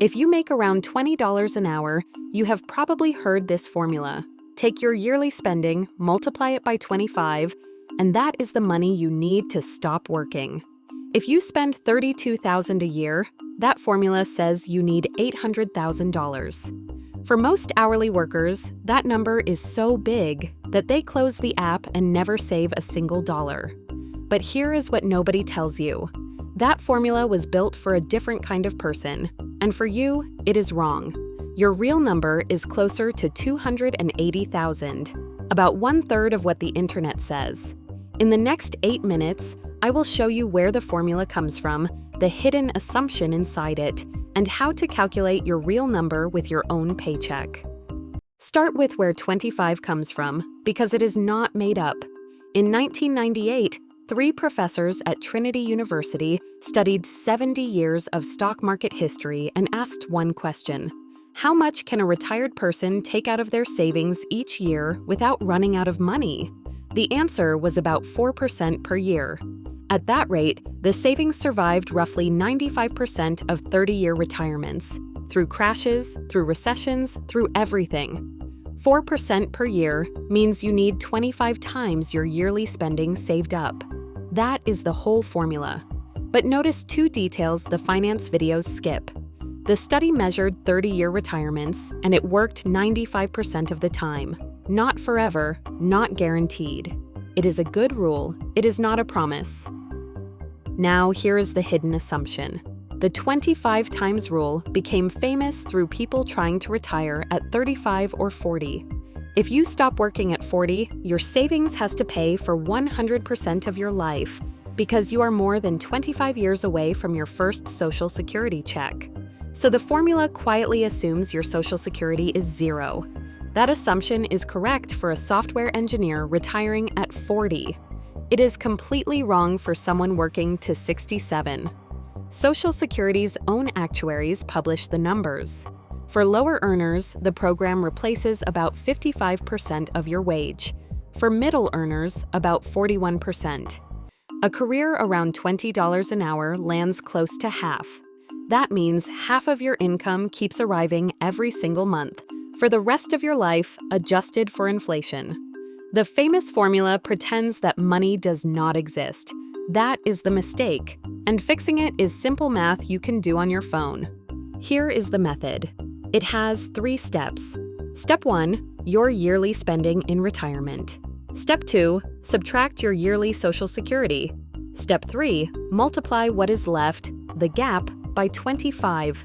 If you make around $20 an hour, you have probably heard this formula. Take your yearly spending, multiply it by 25, and that is the money you need to stop working. If you spend $32,000 a year, that formula says you need $800,000. For most hourly workers, that number is so big that they close the app and never save a single dollar. But here is what nobody tells you. That formula was built for a different kind of person, and for you, it is wrong. Your real number is closer to 280,000, about 1/3 of what the internet says. In the next 8 minutes, I will show you where the formula comes from, the hidden assumption inside it, and how to calculate your real number with your own paycheck. Start with where 25 comes from, because it is not made up. In 1998, 3 professors at Trinity University studied 70 years of stock market history and asked one question: how much can a retired person take out of their savings each year without running out of money? The answer was about 4% per year. At that rate, the savings survived roughly 95% of 30-year retirements, through crashes, through recessions, through everything. 4% per year means you need 25 times your yearly spending saved up. That is the whole formula. But notice 2 details the finance videos skip. The study measured 30-year retirements, and it worked 95% of the time. Not forever, not guaranteed. It is a good rule, it is not a promise. Now here is the hidden assumption. The 25 times rule became famous through people trying to retire at 35 or 40. If you stop working at 40, your savings has to pay for 100% of your life because you are more than 25 years away from your first Social Security check. So the formula quietly assumes your Social Security is 0. That assumption is correct for a software engineer retiring at 40. It is completely wrong for someone working to 67. Social Security's own actuaries publish the numbers. For lower earners, the program replaces about 55% of your wage. For middle earners, about 41%. A career around $20 an hour lands close to half. That means half of your income keeps arriving every single month, for the rest of your life, adjusted for inflation. The famous formula pretends that money does not exist. That is the mistake, and fixing it is simple math you can do on your phone. Here is the method. It has 3 steps. Step 1, your yearly spending in retirement. Step 2, subtract your yearly Social Security. Step 3, multiply what is left, the gap, by 25.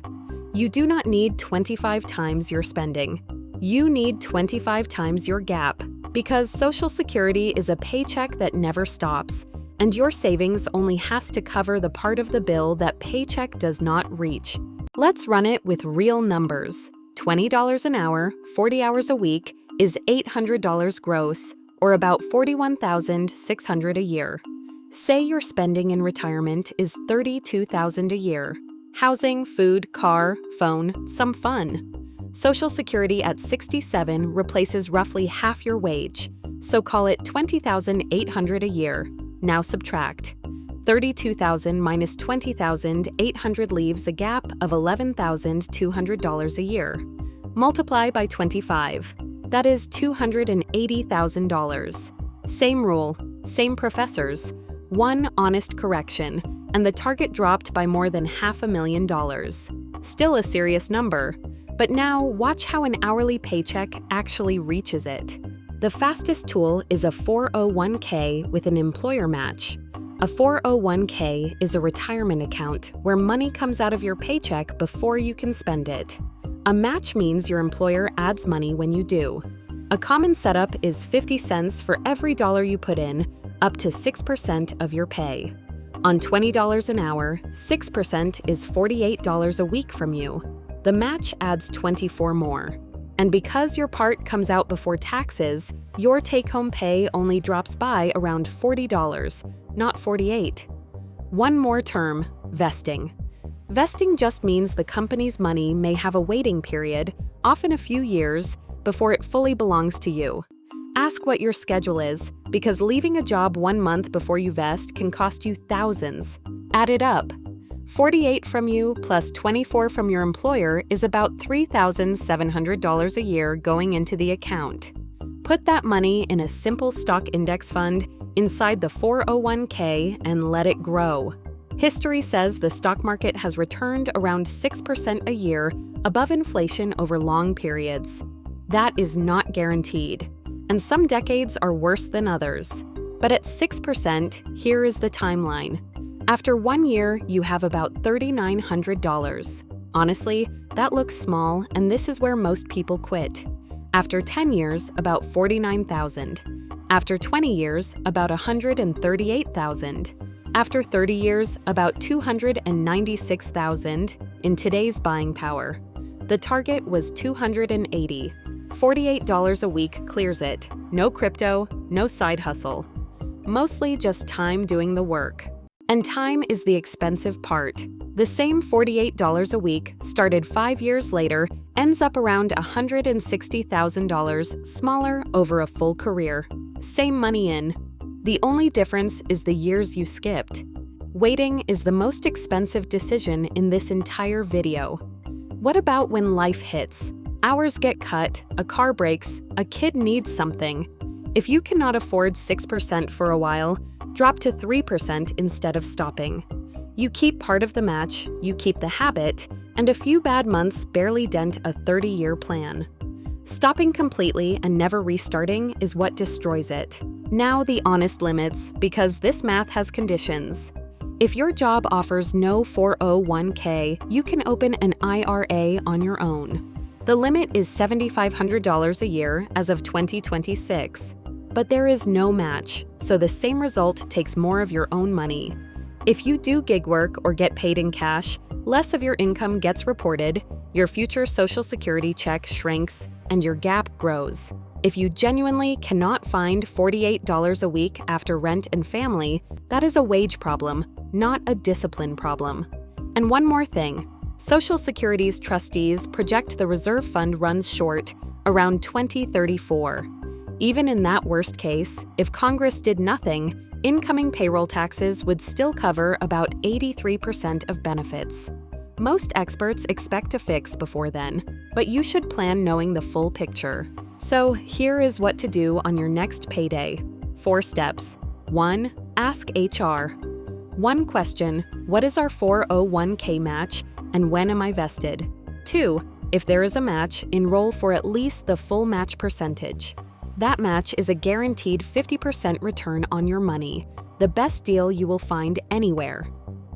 You do not need 25 times your spending. You need 25 times your gap, because Social Security is a paycheck that never stops, and your savings only has to cover the part of the bill that paycheck does not reach. Let's run it with real numbers. $20 an hour, 40 hours a week, is $800 gross, or about $41,600 a year. Say your spending in retirement is $32,000 a year. Housing, food, car, phone, some fun. Social Security at 67 replaces roughly half your wage, so call it $20,800 a year. Now subtract. $32,000 minus $20,800 leaves a gap of $11,200 a year. Multiply by 25. That is $280,000. Same rule, same professors, one honest correction, and the target dropped by more than $500,000. Still a serious number, but now watch how an hourly paycheck actually reaches it. The fastest tool is a 401k with an employer match. A 401k is a retirement account where money comes out of your paycheck before you can spend it. A match means your employer adds money when you do. A common setup is 50 cents for every dollar you put in, up to 6% of your pay. On $20 an hour, 6% is $48 a week from you. The match adds 24 more. And because your part comes out before taxes, your take-home pay only drops by around $40, not $48. One more term, vesting. Vesting just means the company's money may have a waiting period, often a few years, before it fully belongs to you. Ask what your schedule is, because leaving a job 1 month before you vest can cost you thousands. Add it up. 48 from you plus 24 from your employer is about $3,700 a year going into the account. Put that money in a simple stock index fund inside the 401k and let it grow. History says the stock market has returned around 6% a year above inflation over long periods. That is not guaranteed, and some decades are worse than others. But at 6%, here is the timeline. After 1 year, you have about $3,900. Honestly, that looks small, and this is where most people quit. After 10 years, about $49,000. After 20 years, about $138,000. After 30 years, about $296,000 in today's buying power. The target was $280. $48 a week clears it. No crypto, no side hustle. Mostly just time doing the work. And time is the expensive part. The same $48 a week, started 5 years later, ends up around $160,000 smaller over a full career. Same money in. The only difference is the years you skipped. Waiting is the most expensive decision in this entire video. What about when life hits? Hours get cut, a car breaks, a kid needs something. If you cannot afford 6% for a while, drop to 3% instead of stopping. You keep part of the match, you keep the habit, and a few bad months barely dent a 30-year plan. Stopping completely and never restarting is what destroys it. Now the honest limits, because this math has conditions. If your job offers no 401k, you can open an IRA on your own. The limit is $7,500 a year as of 2026. But there is no match, so the same result takes more of your own money. If you do gig work or get paid in cash, less of your income gets reported, your future Social Security check shrinks, and your gap grows. If you genuinely cannot find $48 a week after rent and family, that is a wage problem, not a discipline problem. And one more thing. Social Security's trustees project the reserve fund runs short around 2034. Even in that worst case, if Congress did nothing, incoming payroll taxes would still cover about 83% of benefits. Most experts expect a fix before then, but you should plan knowing the full picture. So here is what to do on your next payday. 4 steps. 1. Ask HR. 1 question, what is our 401k match and when am I vested? 2. If there is a match, enroll for at least the full match percentage. That match is a guaranteed 50% return on your money, the best deal you will find anywhere.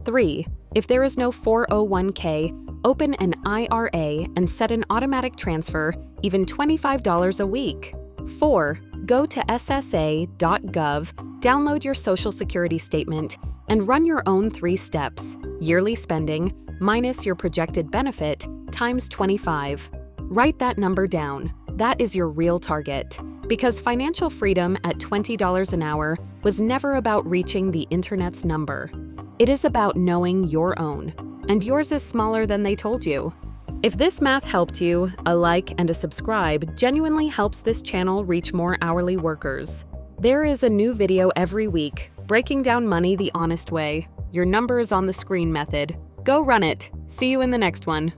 3. If there is no 401k, open an IRA and set an automatic transfer, even $25 a week. 4. Go to ssa.gov, download your Social Security statement, and run your own 3 steps, yearly spending, minus your projected benefit, times 25. Write that number down. That is your real target. Because financial freedom at $20 an hour was never about reaching the internet's number. It is about knowing your own, and yours is smaller than they told you. If this math helped you, a like and a subscribe genuinely helps this channel reach more hourly workers. There is a new video every week, breaking down money the honest way. Your number is on the screen method. Go run it. See you in the next one.